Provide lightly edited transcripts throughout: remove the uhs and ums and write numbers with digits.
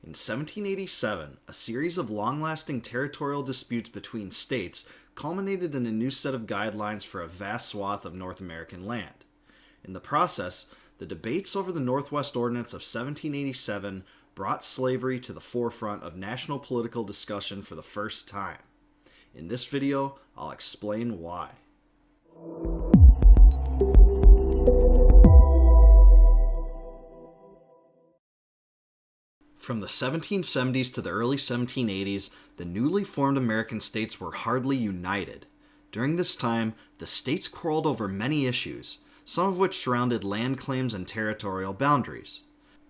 In 1787, a series of long-lasting territorial disputes between states culminated in a new set of guidelines for a vast swath of North American land. In the process, the debates over the Northwest Ordinance of 1787 brought slavery to the forefront of national political discussion for the first time. In this video, I'll explain why. From the 1770s to the early 1780s, the newly formed American states were hardly united. During this time, the states quarreled over many issues, some of which surrounded land claims and territorial boundaries.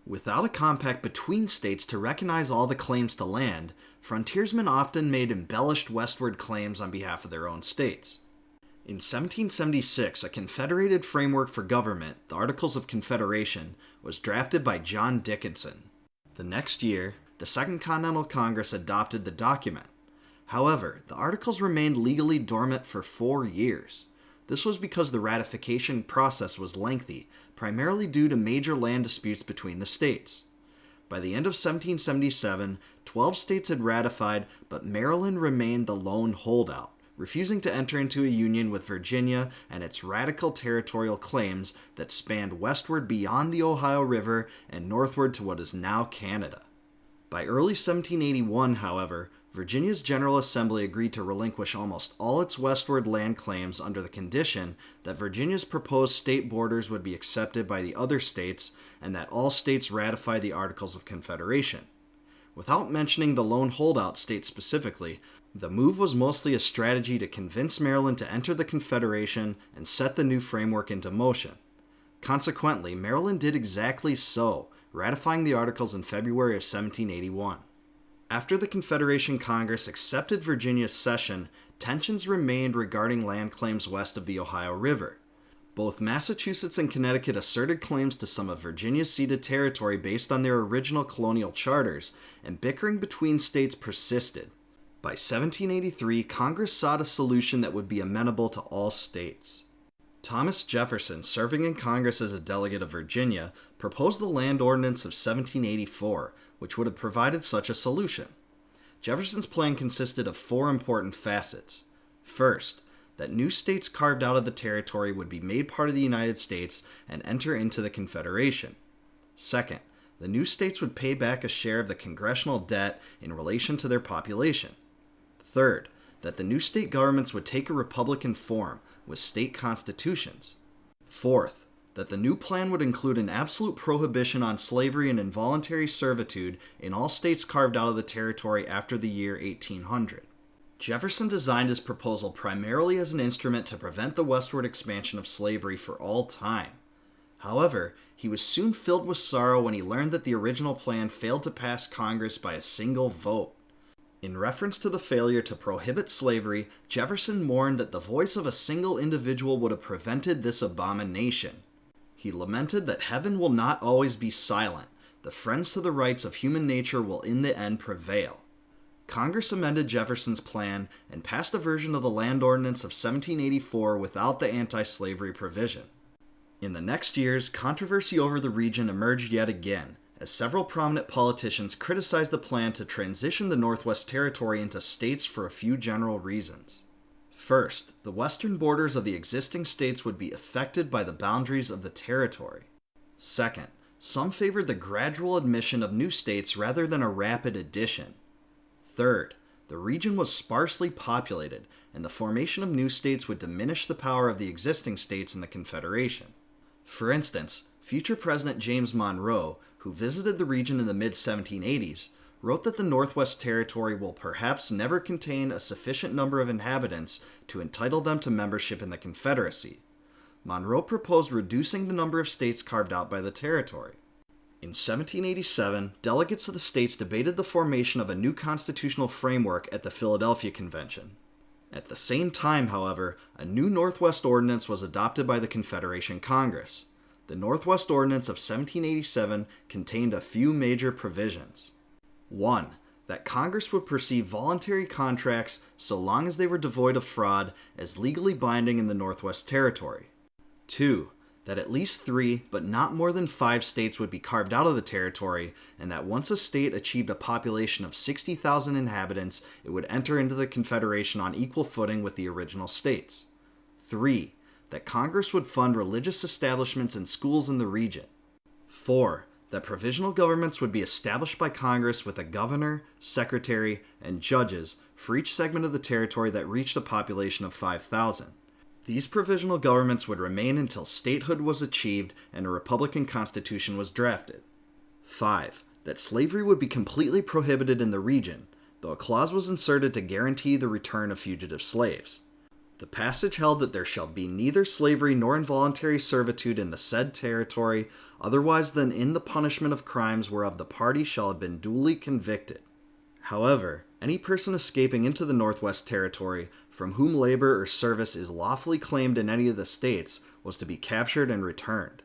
Without a compact between states to recognize all the claims to land, frontiersmen often made embellished westward claims on behalf of their own states. In 1776, a confederated framework for government, the Articles of Confederation, was drafted by John Dickinson. The next year, the Second Continental Congress adopted the document. However, the Articles remained legally dormant for 4 years. This was because the ratification process was lengthy, primarily due to major land disputes between the states. By the end of 1777, 12 states had ratified, but Maryland remained the lone holdout, refusing to enter into a union with Virginia and its radical territorial claims that spanned westward beyond the Ohio River and northward to what is now Canada. By early 1781, however, Virginia's General Assembly agreed to relinquish almost all its westward land claims under the condition that Virginia's proposed state borders would be accepted by the other states and that all states ratify the Articles of Confederation. Without mentioning the lone holdout state specifically, the move was mostly a strategy to convince Maryland to enter the Confederation and set the new framework into motion. Consequently, Maryland did exactly so, ratifying the Articles in February of 1781. After the Confederation Congress accepted Virginia's cession, tensions remained regarding land claims west of the Ohio River. Both Massachusetts and Connecticut asserted claims to some of Virginia's ceded territory based on their original colonial charters, and bickering between states persisted. By 1783, Congress sought a solution that would be amenable to all states. Thomas Jefferson, serving in Congress as a delegate of Virginia, proposed the Land Ordinance of 1784, which would have provided such a solution. Jefferson's plan consisted of 4 important facets. First, that new states carved out of the territory would be made part of the United States and enter into the Confederation. Second, the new states would pay back a share of the congressional debt in relation to their population. Third, that the new state governments would take a republican form with state constitutions. Fourth, that the new plan would include an absolute prohibition on slavery and involuntary servitude in all states carved out of the territory after the year 1800. Jefferson designed his proposal primarily as an instrument to prevent the westward expansion of slavery for all time. However, he was soon filled with sorrow when he learned that the original plan failed to pass Congress by a single vote. In reference to the failure to prohibit slavery, Jefferson mourned that the voice of a single individual would have prevented this abomination. He lamented that heaven will not always be silent. The friends to the rights of human nature will in the end prevail. Congress amended Jefferson's plan and passed a version of the Land Ordinance of 1784 without the anti-slavery provision. In the next years, controversy over the region emerged yet again, as several prominent politicians criticized the plan to transition the Northwest Territory into states for a few general reasons. First, the western borders of the existing states would be affected by the boundaries of the territory. Second, some favored the gradual admission of new states rather than a rapid addition. Third, the region was sparsely populated, and the formation of new states would diminish the power of the existing states in the Confederation. For instance, future President James Monroe, who visited the region in the mid-1780s, wrote that the Northwest Territory will perhaps never contain a sufficient number of inhabitants to entitle them to membership in the Confederacy. Monroe proposed reducing the number of states carved out by the territory. In 1787, delegates of the states debated the formation of a new constitutional framework at the Philadelphia Convention. At the same time, however, a new Northwest Ordinance was adopted by the Confederation Congress. The Northwest Ordinance of 1787 contained a few major provisions. 1. That Congress would perceive voluntary contracts, so long as they were devoid of fraud, as legally binding in the Northwest Territory. 2. that at least 3, but not more than 5 states would be carved out of the territory, and that once a state achieved a population of 60,000 inhabitants, it would enter into the Confederation on equal footing with the original states. 3. That Congress would fund religious establishments and schools in the region. 4. That provisional governments would be established by Congress with a governor, secretary, and judges for each segment of the territory that reached a population of 5,000. These provisional governments would remain until statehood was achieved and a Republican Constitution was drafted. 5. That slavery would be completely prohibited in the region, though a clause was inserted to guarantee the return of fugitive slaves. The passage held that there shall be neither slavery nor involuntary servitude in the said territory, otherwise than in the punishment of crimes whereof the party shall have been duly convicted. However, any person escaping into the Northwest Territory, from whom labor or service is lawfully claimed in any of the states, was to be captured and returned.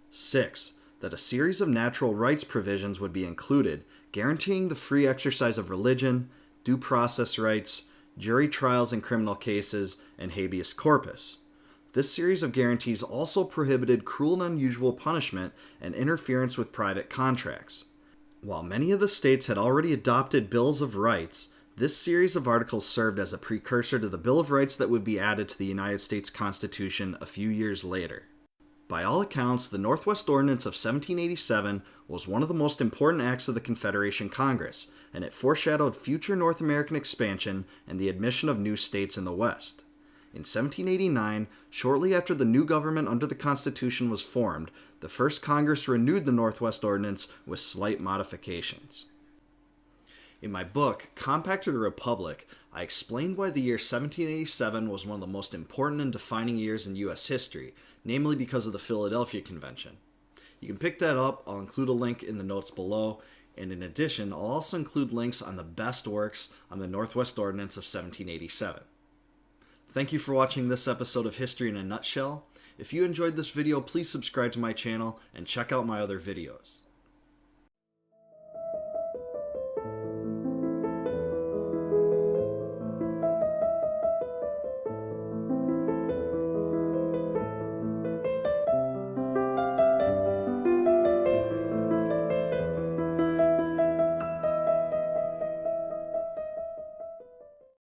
6. That a series of natural rights provisions would be included, guaranteeing the free exercise of religion, due process rights, jury trials in criminal cases, and habeas corpus. This series of guarantees also prohibited cruel and unusual punishment and interference with private contracts. While many of the states had already adopted Bills of Rights, this series of articles served as a precursor to the Bill of Rights that would be added to the United States Constitution a few years later. By all accounts, the Northwest Ordinance of 1787 was one of the most important acts of the Confederation Congress, and it foreshadowed future North American expansion and the admission of new states in the West. In 1789, shortly after the new government under the Constitution was formed, the first Congress renewed the Northwest Ordinance with slight modifications. In my book, Compact of the Republic, I explained why the year 1787 was one of the most important and defining years in U.S. history, namely because of the Philadelphia Convention. You can pick that up. I'll include a link in the notes below, and in addition, I'll also include links on the best works on the Northwest Ordinance of 1787. Thank you for watching this episode of History in a Nutshell. If you enjoyed this video, please subscribe to my channel and check out my other videos.